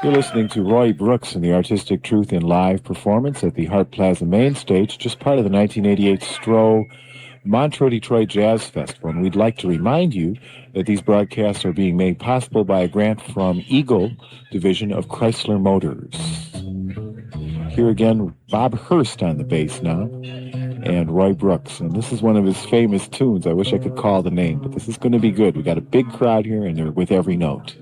You're listening to Roy Brooks and the Artistic Truth in live performance at the Hart Plaza main stage, just part of the 1988 Stroh Montreux Detroit Jazz Festival. And we'd like to remind you that these broadcasts are being made possible by a grant from Eagle Division of Chrysler Motors. Here again, Bob Hurst on the bass now, and Roy Brooks. And this is one of his famous tunes. I wish I could call the name, but this is going to be good. We got a big crowd here, and they're with every note.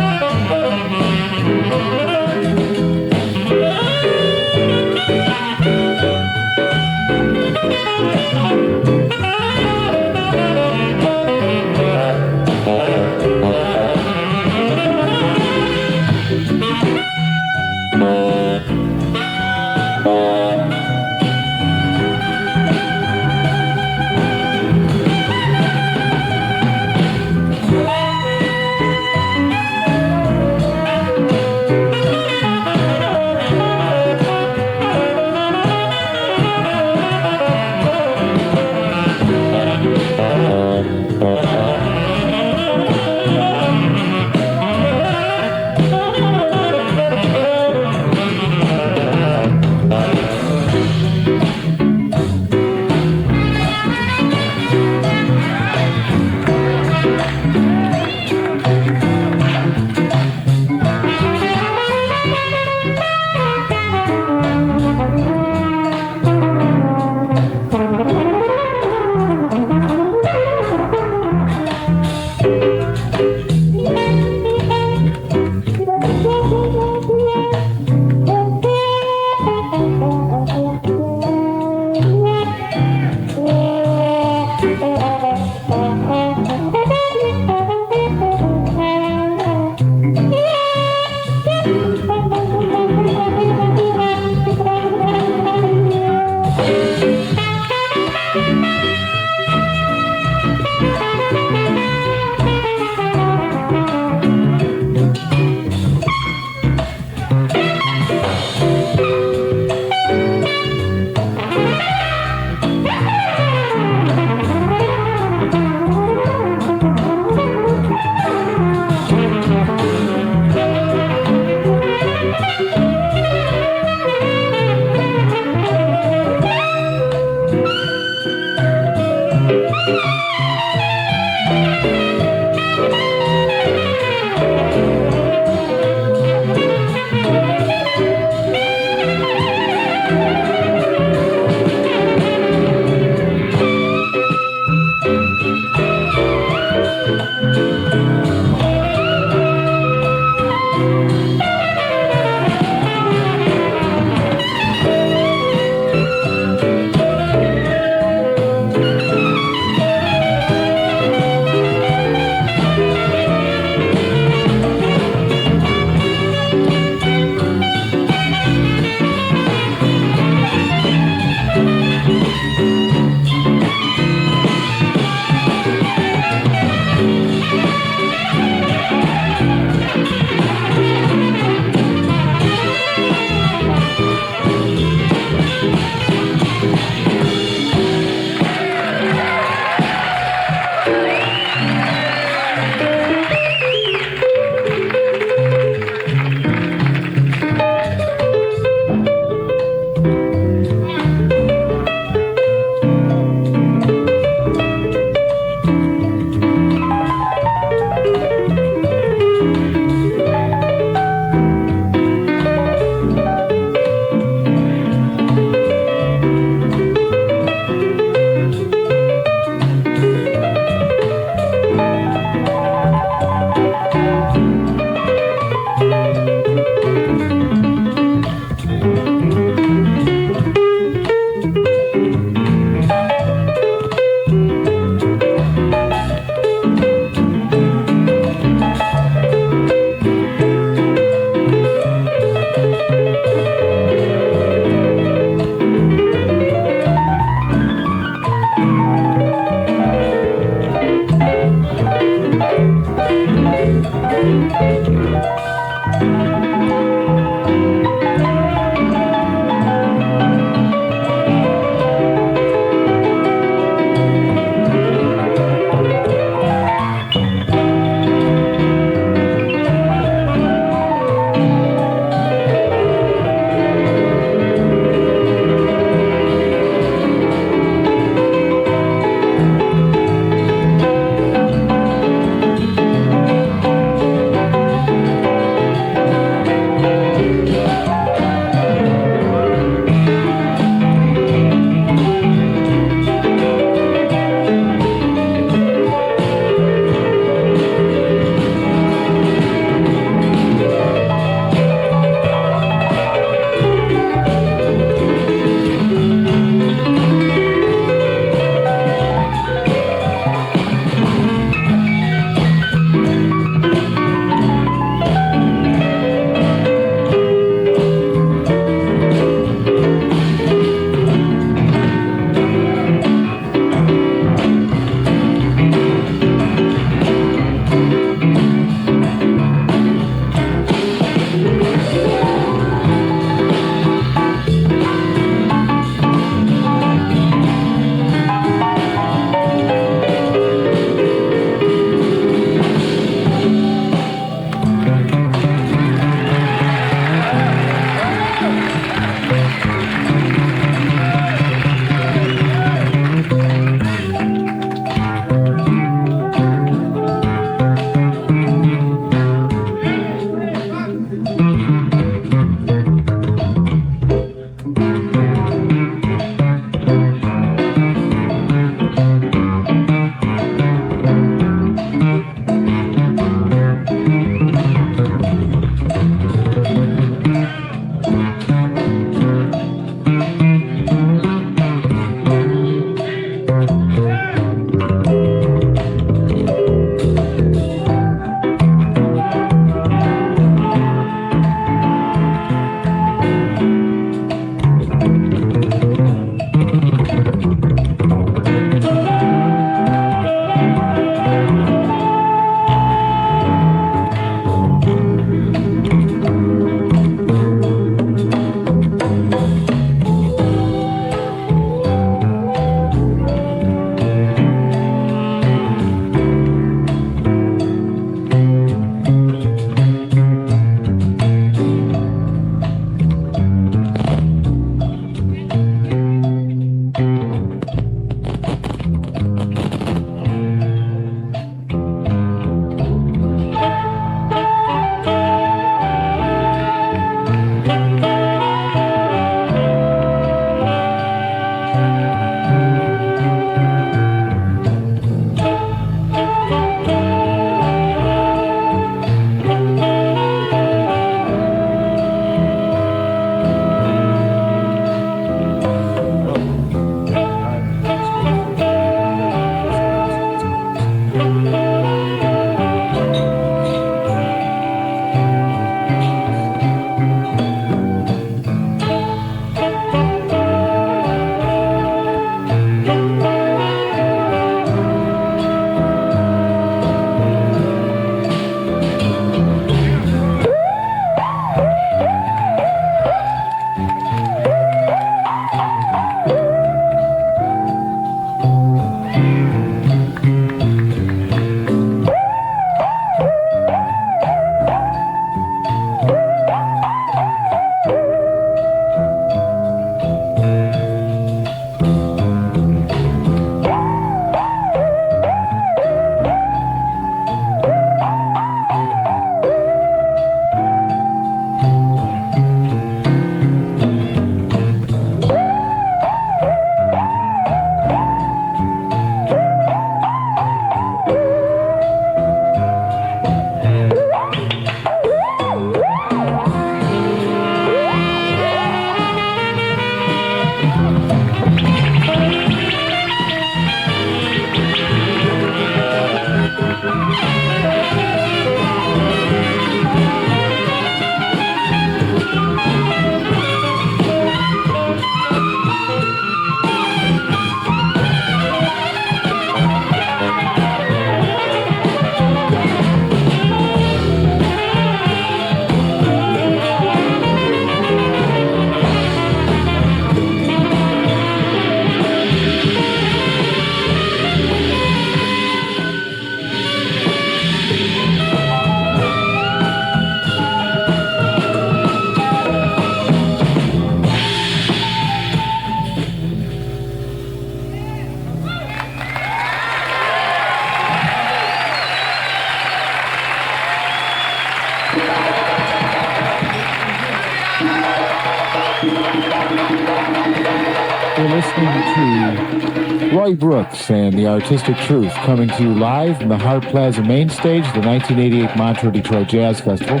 We're listening to Roy Brooks and the Artistic Truth, coming to you live from the Hart Plaza main stage, the 1988 Montreux Detroit Jazz Festival,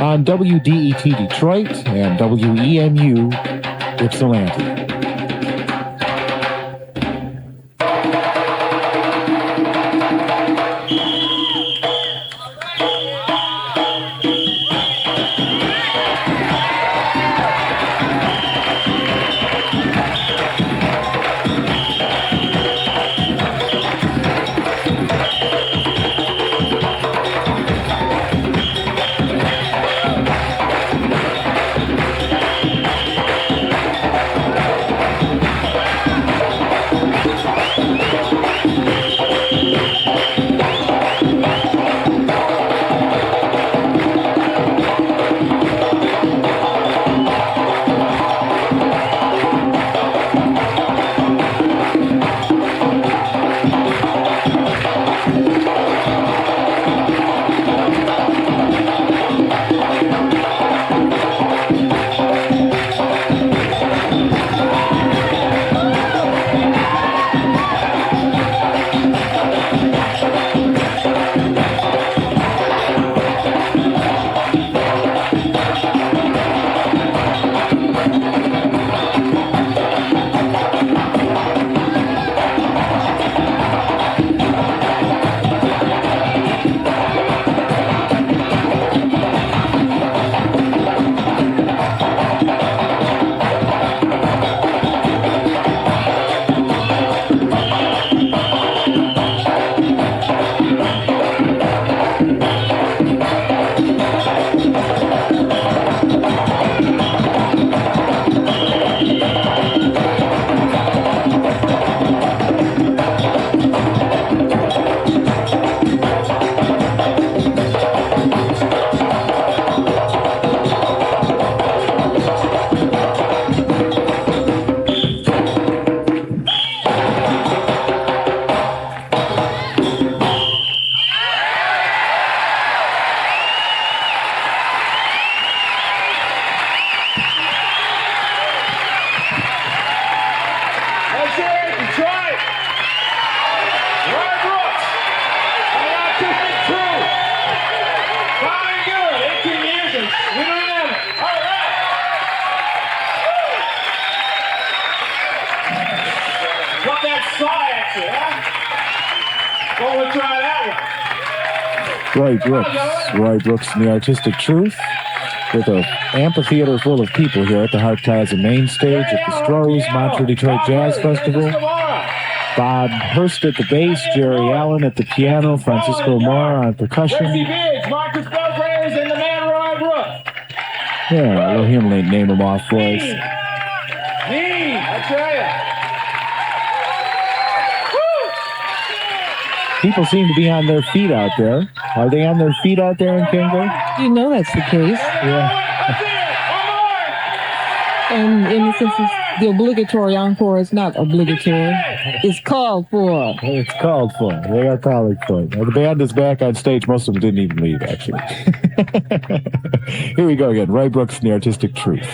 on WDET Detroit and WEMU Ypsilanti. Well, we'll try it out. Roy Brooks. Roy Brooks and the Artistic Truth, with an amphitheater full of people here at the Hart Plaza main stage at the Stroh's Montreux Detroit Jazz Festival. Bob Hurst at the bass, Geri Allen at the piano, Francisco Mora on percussion. Rayse Biggs, Marcus Belgrave, and the man Roy Brooks. Yeah, we'll hear him name them off for us. I tell ya. People seem to be on their feet out there. Are they on their feet out there in Kingo? You know that's the case. Yeah. And in a sense, the obligatory encore is not obligatory. It's called for. It's called for. They are calling for it. Now, the band is back on stage. Most of them didn't even leave, actually. Here we go again. Roy Brooks and the Artistic Truth.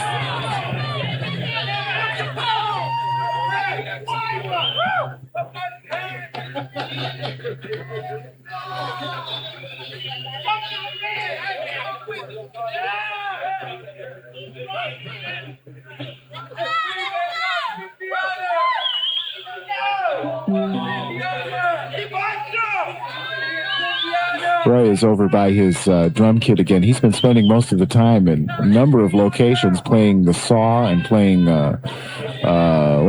Roy is over by his drum kit again. He's been spending most of the time in a number of locations playing the saw and playing, what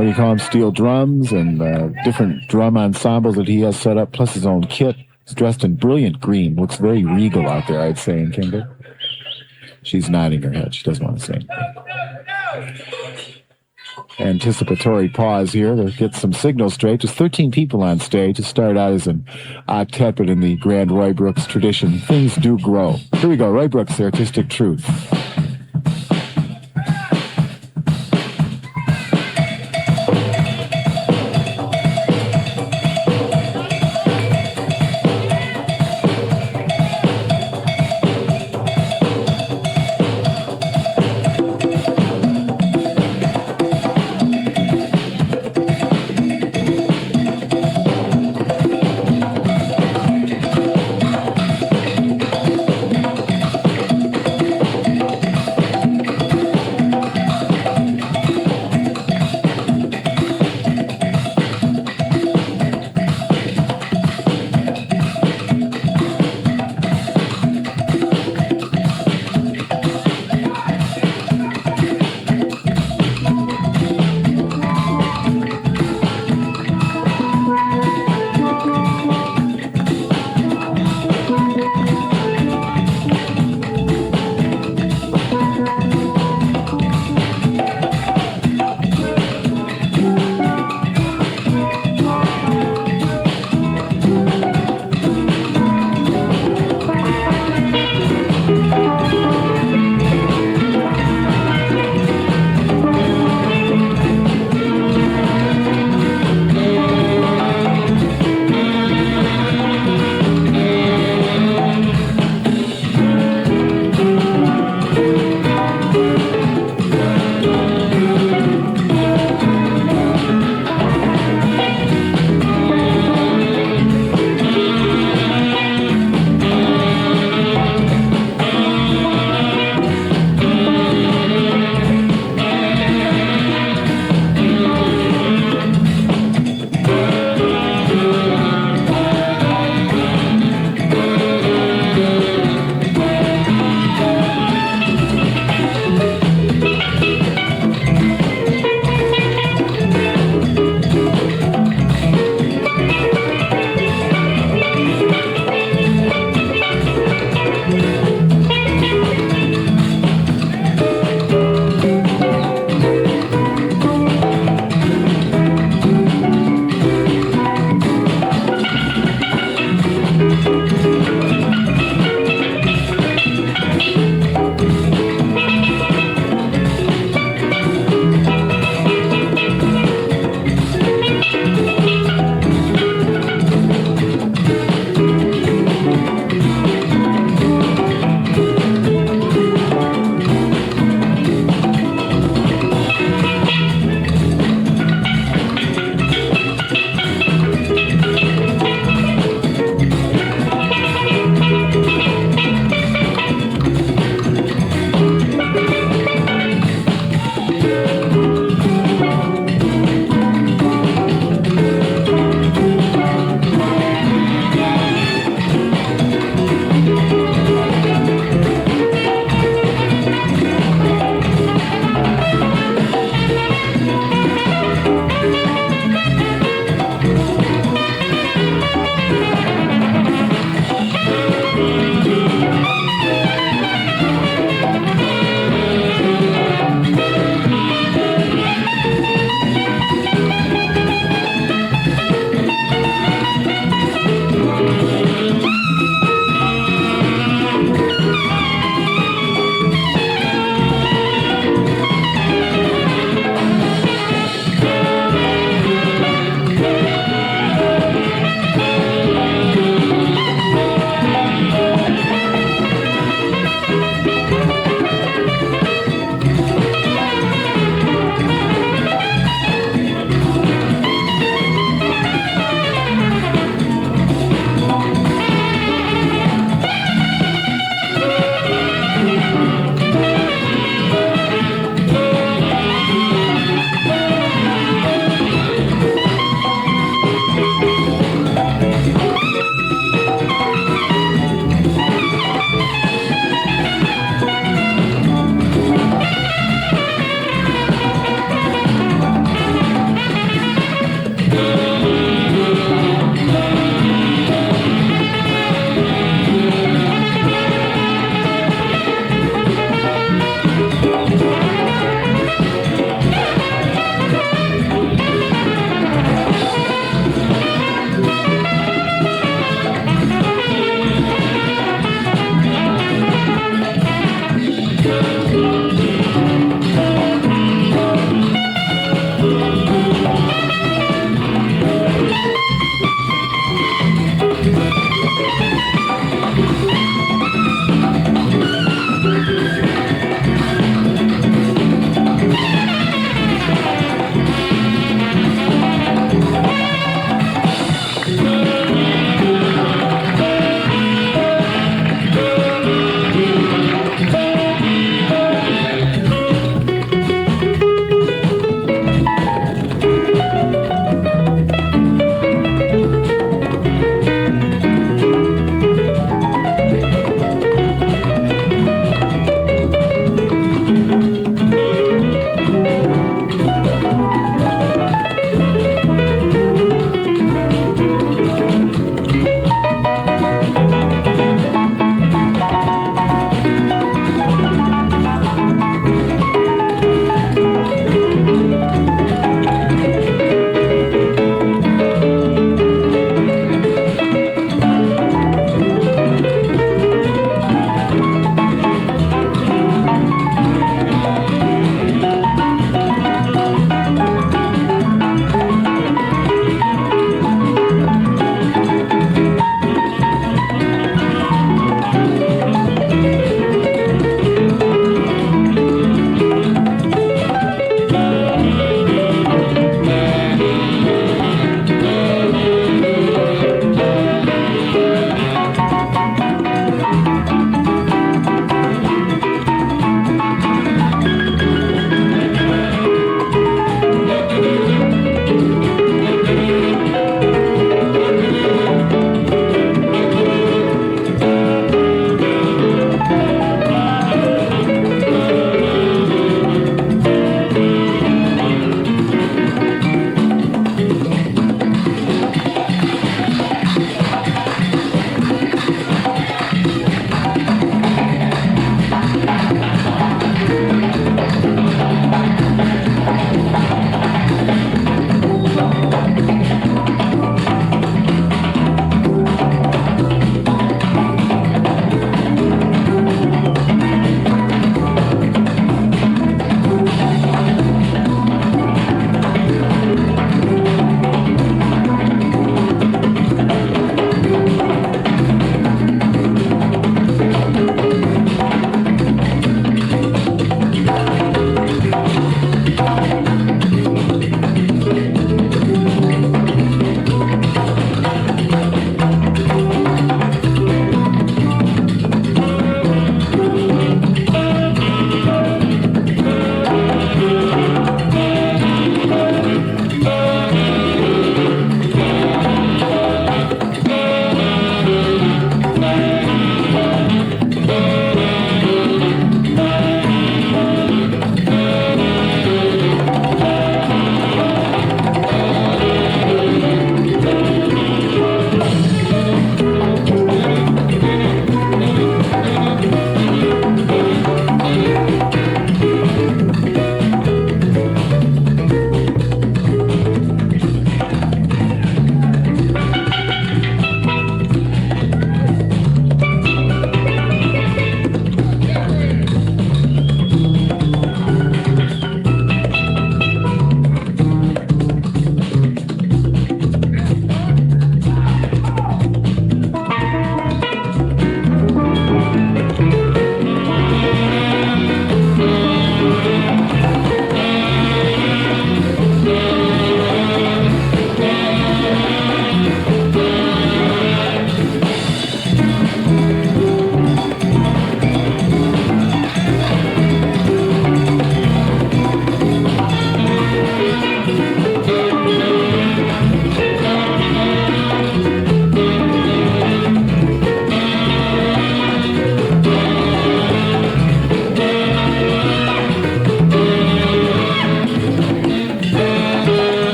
do you call them, steel drums and different drum ensembles that he has set up, plus his own kit. He's dressed in brilliant green. Looks very regal out there, I'd say, in Kimber. She's nodding her head. She doesn't want to say anything. Anticipatory pause here to get some signals straight. Just 13 people on stage. It started out as an octet, but in the grand Roy Brooks tradition, things do grow. Here we go. Roy Brooks, The Artistic Truth.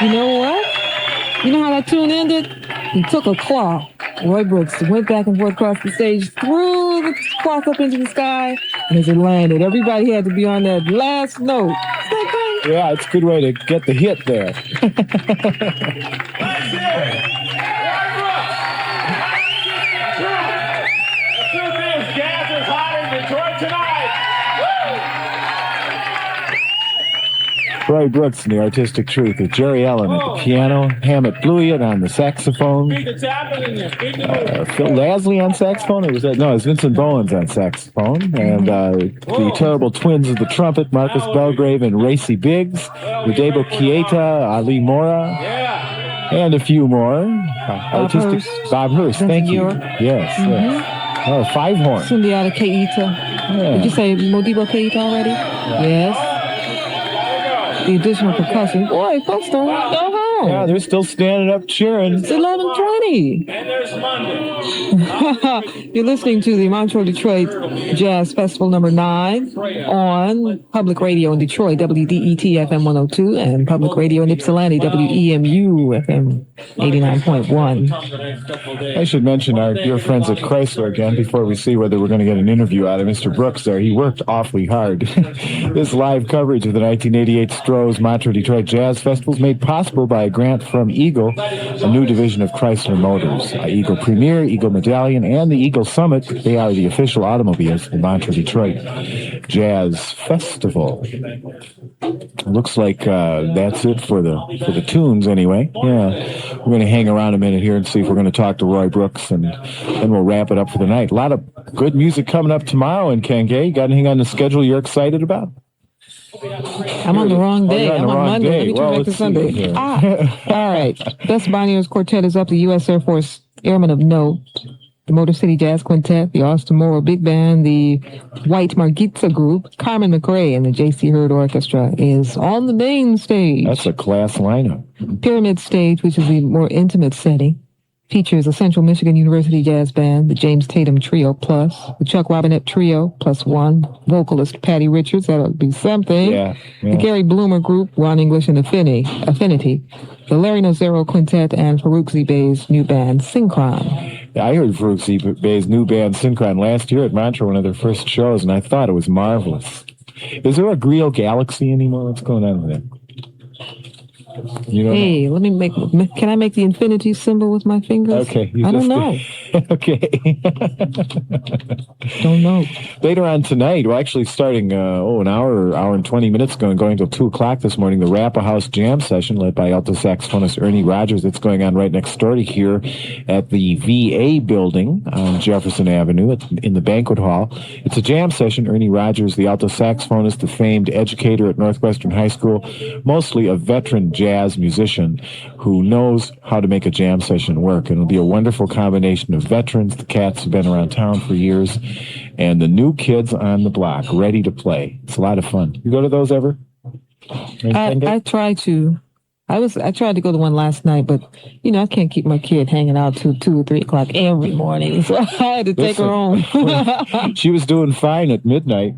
You know what? You know how that tune ended? He took a clock. Roy Brooks went back and forth across the stage, threw the clock up into the sky, and as it landed, everybody had to be on that last note. Is that great? Yeah, it's a good way to get the hit there. Let's hear it. The truth is, jazz is hot in Detroit tonight. Roy Brooks and the Artistic Truth with Geri Allen at the piano, Hamiett Bluiett on the saxophone, Phil Lasley on saxophone. Or was that? No, it was Vincent Bowens on saxophone, and the terrible twins of the trumpet, Marcus Belgrave and Rayse Biggs, Rayse Keita, Ali Mora, and a few more. Artistic Bob Hurst. Thank you. Yes. Yes. Oh, five horn. Sundiata Keita. Yeah. Did you say Modibo Keita already? Yes. The additional percussion. Boy, folks don't go home. Yeah, they're still standing up cheering. It's 11:20. And there's Monday. You're listening to the Montreux Detroit Jazz Festival number 9 on public radio in Detroit, WDET FM 102, and public radio in Ypsilanti, WEMU FM 89.1. I should mention our dear friends at Chrysler again before we see whether we're going to get an interview out of Mr. Brooks there. He worked awfully hard. This live coverage of the 1988 Stroh's Montreux Detroit Jazz Festival is made possible by a grant from Eagle, a new division of Chrysler Motors. Eagle Premier, Eagle Medallion, and the Eagle Summit, they are the official automobiles of the Montreux Detroit Jazz Festival. Looks like that's it for the tunes anyway. Yeah, we're going to hang around a minute here and see if we're going to talk to Roy Brooks, and then we'll wrap it up for the night. A lot of good music coming up tomorrow in Kangay. Got anything on the schedule you're excited about? I'm on the wrong day. I'm on Monday. Let me turn back to Sunday. All right. Best Bonniers Quartet is up. The U.S. Air Force Airmen of Note, the Motor City Jazz Quintet, the Austin Morrow Big Band, the White Margitza Group, Carmen McRae, and the J.C. Hurd Orchestra is on the main stage. That's a class lineup. Pyramid Stage, which is the more intimate setting, features the Central Michigan University Jazz Band, the James Tatum Trio Plus, the Chuck Robinette Trio +1, vocalist Patty Richards, that'll be something. Yeah. The Gary Bloomer Group, Ron English and Affinity, the Larry Nozero Quintet, and Farouk Zibey's new band, Synchron. Yeah, I heard Farouk Zibey's new band, Synchron, last year at Montreux, one of their first shows, and I thought it was marvelous. Is there a Griot Galaxy anymore? What's going on with that? You don't know? Let me can I make the infinity symbol with my fingers? Okay. I don't know. Okay. Don't know. Later on tonight, well, actually starting, an hour and 20 minutes ago and going till 2 o'clock this morning, the Rappa House Jam Session led by alto saxophonist Ernie Rogers. It's going on right next door to here at the VA building on Jefferson Avenue in the banquet hall. It's a jam session. Ernie Rogers, the alto saxophonist, the famed educator at Northwestern High School, mostly a veteran jazz musician who knows how to make a jam session work. And it'll be a wonderful combination of veterans, the cats have been around town for years, and the new kids on the block, ready to play. It's a lot of fun. You go to those ever? I try to. I tried to go to one last night, but I can't keep my kid hanging out till 2 or 3 o'clock every morning, so I had to take her home. She was doing fine at midnight.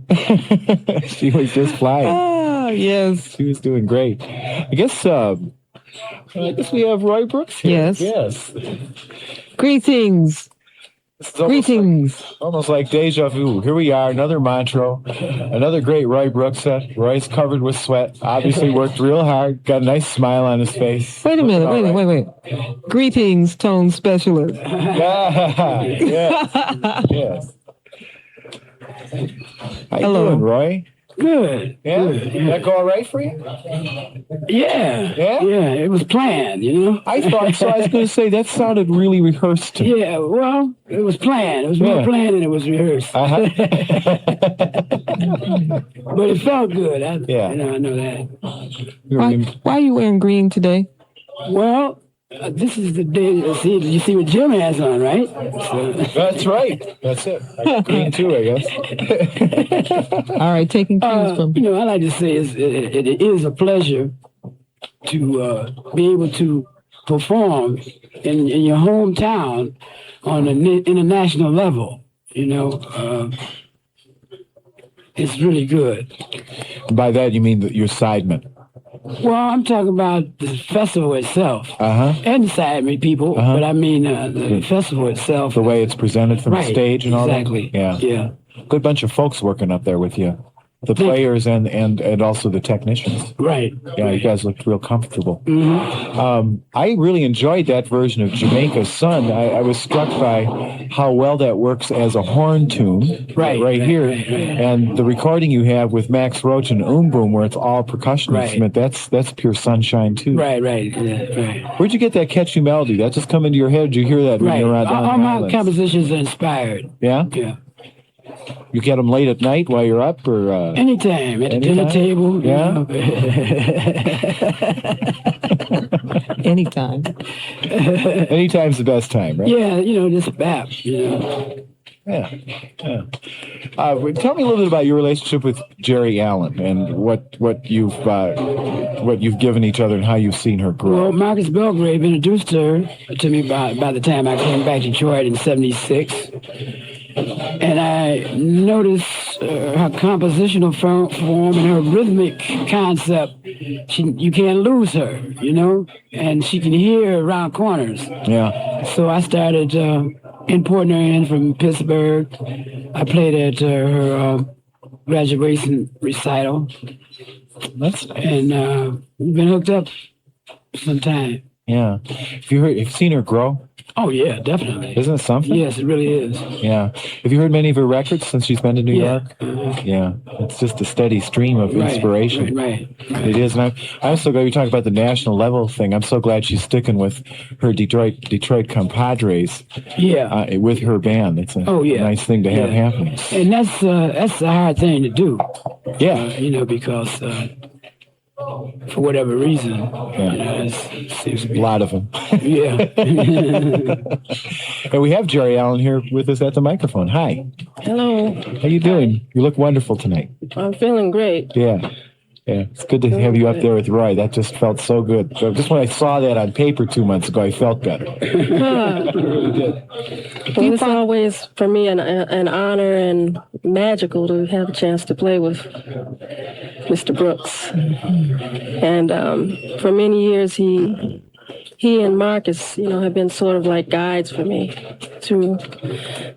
She was just flying. Ah, yes. She was doing great. I guess we have Roy Brooks here. Yes. Greetings. Almost like deja vu. Here we are, another Montreux, another great Roy Brooks set. Roy's covered with sweat, obviously worked real hard, got a nice smile on his face. Wait a minute, wait. Greetings, tone specialist. Yes. How you doing, Roy? Good. Yeah? Did that go all right for you? Yeah. It was planned, I thought so. I was going to say, that sounded really rehearsed. Yeah, well, it was planned. It was more planned than it was rehearsed. Uh-huh. But it felt good. I know that. Why are you wearing green today? Well, this is the day. You see what Jim has on, right? So. That's right. That's it. I got green too, I guess. All right, taking cues from. I like to say it is a pleasure to be able to perform in your hometown on an international level. It's really good. By that you mean your sidemen? Well, I'm talking about the festival itself. And the Side people, but I mean the festival itself. The way it's presented from the stage and all that? Exactly. Yeah. Good bunch of folks working up there with you. The players and also the technicians. Right. Yeah, you guys looked real comfortable. I really enjoyed that version of Jamaica's Sun. I was struck by how well that works as a horn tune right here. And the recording you have with Max Roach and Boom, where it's all percussion instrument, that's pure sunshine too. Right. Where'd you get that catchy melody? That just come into your head? Did you hear that when you were down All my compositions are inspired. Yeah? Yeah. You get them late at night while you're up, or anytime at the dinner table? Yeah. Anytime. Anytime's the best time, right? Yeah, just a bap. Yeah. Tell me a little bit about your relationship with Geri Allen and what you've given each other and how you've seen her grow. Well, Marcus Belgrave introduced her to me by the time I came back to Detroit in '76. And I noticed her compositional form and her rhythmic concept. You can't lose her, and she can hear around corners. Yeah. So I started importing her in from Pittsburgh. I played at her graduation recital. That's nice. And we've been hooked up some time. Yeah. Have you seen her grow? Oh, yeah, definitely. Isn't it something? Yes, it really is. Yeah. Have you heard many of her records since she's been to New York? Yeah. It's just a steady stream of inspiration. Right. It is. And I'm so glad you talk about the national level thing. I'm so glad she's sticking with her Detroit compadres with her band. It's a nice thing to have happening. And that's a hard thing to do. Yeah. Because for whatever reason, it seems to be a lot of them. Yeah. And we have Geri Allen here with us at the microphone. Hi. Hello. How you doing? You look wonderful tonight. I'm feeling great. Yeah. It's good to have you up there with Roy. That just felt so good. So just when I saw that on paper 2 months ago, I felt better. Well, it's always, for me, an honor and magical to have a chance to play with Mr. Brooks. And for many years, he and Marcus, have been sort of like guides for me through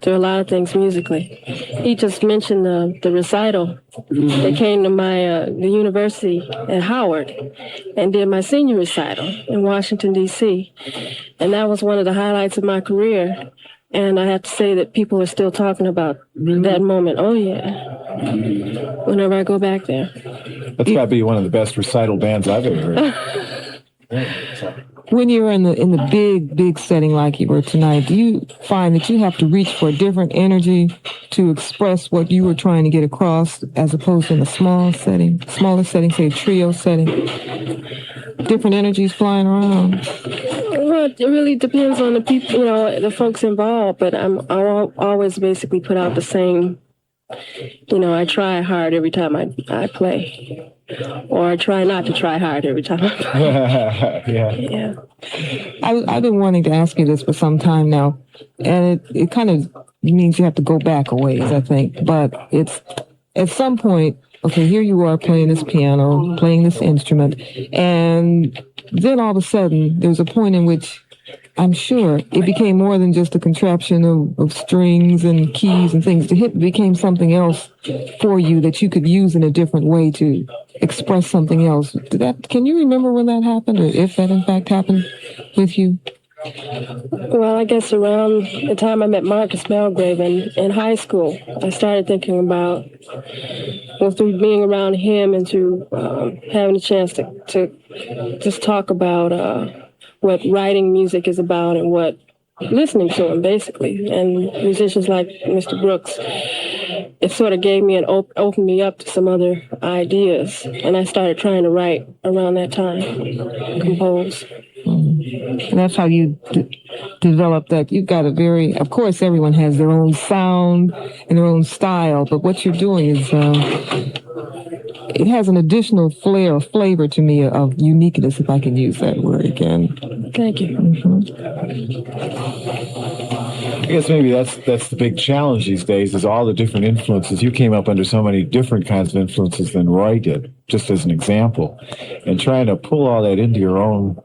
a lot of things musically. He just mentioned the recital. They came to the university at Howard and did my senior recital in Washington, D.C. And that was one of the highlights of my career. And I have to say that people are still talking about that moment. Oh, yeah. Whenever I go back there. That's got to be one of the best recital bands I've ever heard. When you're in the big setting like you were tonight, do you find that you have to reach for a different energy to express what you were trying to get across as opposed to in a smaller setting, say a trio setting? Different energies flying around? Well, it really depends on the people, the folks involved, but I always basically put out the same, I try hard every time I play. Or I try not to try hard every time. Yeah. I've been wanting to ask you this for some time now, and it kind of means you have to go back a ways, I think. But it's at some point, okay, here you are playing this piano, playing this instrument, and then all of a sudden, there's a point in which I'm sure it became more than just a contraption of strings and keys and things. It became something else for you that you could use in a different way to express something else. Can you remember when that happened, or if that in fact happened with you? Well, I guess around the time I met Marcus Belgrave in high school, I started thinking about, through being around him and through having a chance to just talk about what writing music is about and what listening to him, basically. And musicians like Mr. Brooks, it sort of gave me opened me up to some other ideas. And I started trying to write around that time, compose. And that's how you develop that. You've got of course, everyone has their own sound and their own style, but what you're doing is, it has an additional flair or flavor to me of uniqueness, if I can use that word again. Thank you. I guess maybe that's the big challenge these days is all the different influences. You came up under so many different kinds of influences than Roy did, just as an example. And trying to pull all that into your own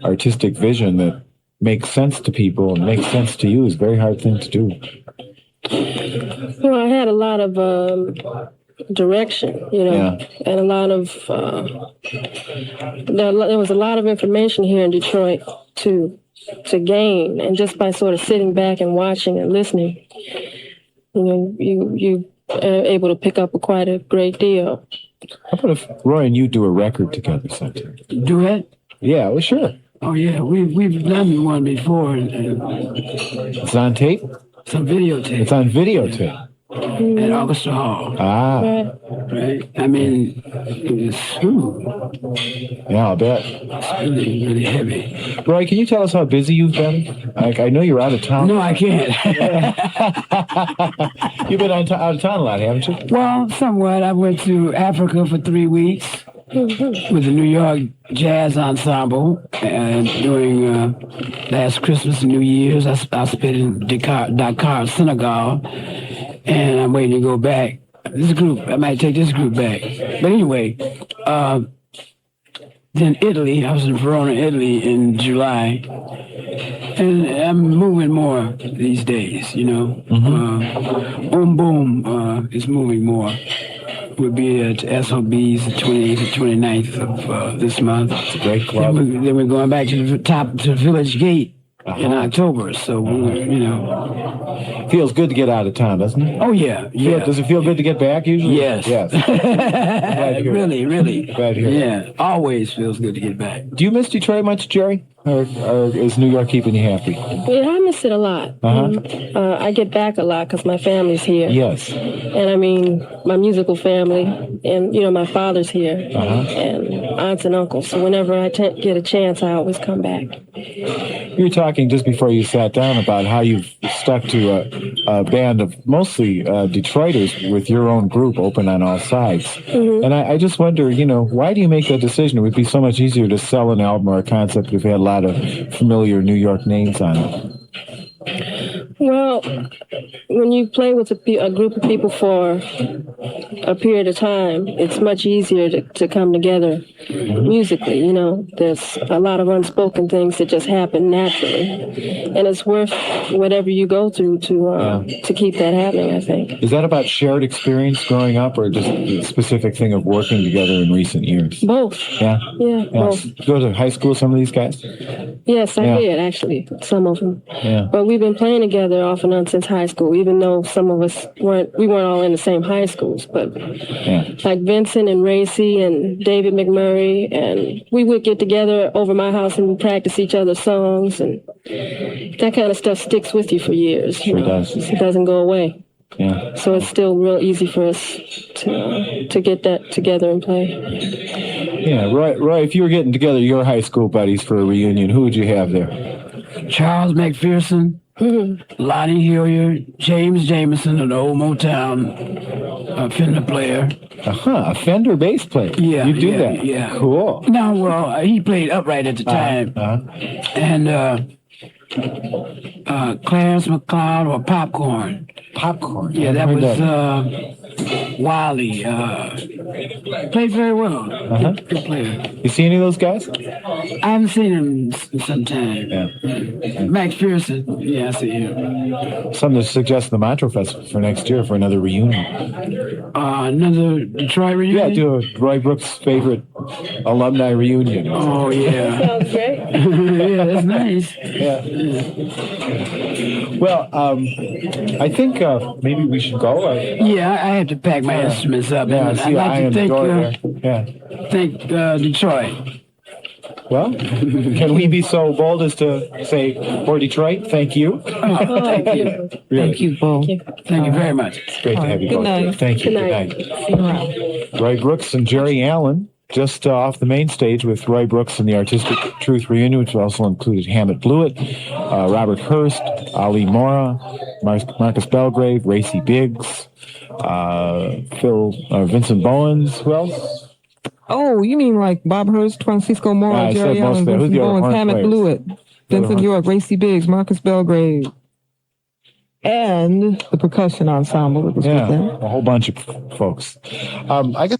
artistic vision that makes sense to people and makes sense to you is a very hard thing to do. Well, I had a lot of direction, and a lot of there was a lot of information here in Detroit to gain, and just by sort of sitting back and watching and listening, you are able to pick up quite a great deal. How about if Roy and you do a record together sometime? Duet? Yeah, well, sure. Oh yeah, we've done one before. It's on tape? It's on videotape. It's on videotape. At Orchestra Hall. Ah. Right. I mean, it's yeah, I'll bet. It's really, really heavy. Roy, can you tell us how busy you've been? I know you're out of town. No, I can't. You've been out of town a lot, haven't you? Well, somewhat. I went to Africa for 3 weeks with the New York Jazz Ensemble, and during last Christmas and New Year's, I spent in Dakar, Senegal, and I'm waiting to go back. This group, I might take this group back. But anyway, then Italy, I was in Verona, Italy in July, and I'm moving more these days, Boom Boom is moving more. We'll be at SOB's the 28th and 29th of this month. It's a great club. Then we're going back to the top, to the Village Gate in October. So, Feels good to get out of town, doesn't it? Oh, yeah. Does it feel good to get back usually? Yes. Yes. Really. Glad to hear Yeah, always feels good to get back. Do you miss Detroit much, Geri? Or is New York keeping you happy? Yeah, I miss it a lot. I get back a lot because my family's here. Yes. And I mean, my musical family, and my father's here, and aunts and uncles. So whenever I get a chance, I always come back. You were talking just before you sat down about how you've stuck to a band of mostly Detroiters with your own group, Open on All Sides. And I just wonder, why do you make that decision? It would be so much easier to sell an album or a concept if it had a lot of familiar New York names on it. Well, when you play with a group of people for a period of time, it's much easier to come together musically. There's a lot of unspoken things that just happen naturally, and it's worth whatever you go through to keep that happening, I think. Is that about shared experience growing up, or just a specific thing of working together in recent years? Both. Yeah? Yeah, both. Go to high school, some of these guys? Yes, I did, actually, some of them. Yeah. But we've been playing together off and on since high school, even though some of us weren't all in the same high schools. But like Vincent and Rayse and David McMurray, and we would get together over my house and practice each other's songs, and that kind of stuff sticks with you for years. Sure does. It doesn't go away. Yeah. So it's still real easy for us to get that together and play. Yeah, Roy, if you were getting together your high school buddies for a reunion, who would you have there? Charles McPherson, Lonnie Hilliard, James Jameson, an old Motown Fender player. A Fender bass player. Yeah, you do yeah, that. Yeah. Cool. No, well, he played upright at the time, and Clarence McLeod or Popcorn. Popcorn. Yeah, that was Wiley. Played very well. Good player. You see any of those guys? I haven't seen him in some time. Max Pearson. Yeah, I see him. Something to suggest the Montreux Festival for next year for another reunion. Another Detroit reunion? Yeah, do a Roy Brooks' favorite alumni reunion. Oh, yeah. Sounds great. Yeah, that's nice. Yeah. Well, I think maybe we should go. Yeah, I have to pack my instruments up. Yeah, I see the iron door there. Yeah. Thank Detroit. Well, can we be so bold as to say, for Detroit, thank you? Thank you. Really. Thank you, Bo. Thank you very much. It's great to have you Good both. night. Thank you. Good Good night. night. See you around. Roy Brooks and Geri Allen, just off the main stage with Roy Brooks and the Artistic Truth reunion, which also included Hamiett Bluiett, Robert Hurst, Ali Mora, Marcus Belgrave, Rayse Biggs, Vincent Bowens. Who else? Oh, you mean like Bob Hurst, Francisco Mora, I said Geri most Allen, of them. Who's Vincent the other Bowens, horn Hamiett players? Bluiett, Vincent York, Rayse Biggs, Marcus Belgrave. and the percussion ensemble that was with them. A whole bunch of folks. I guess.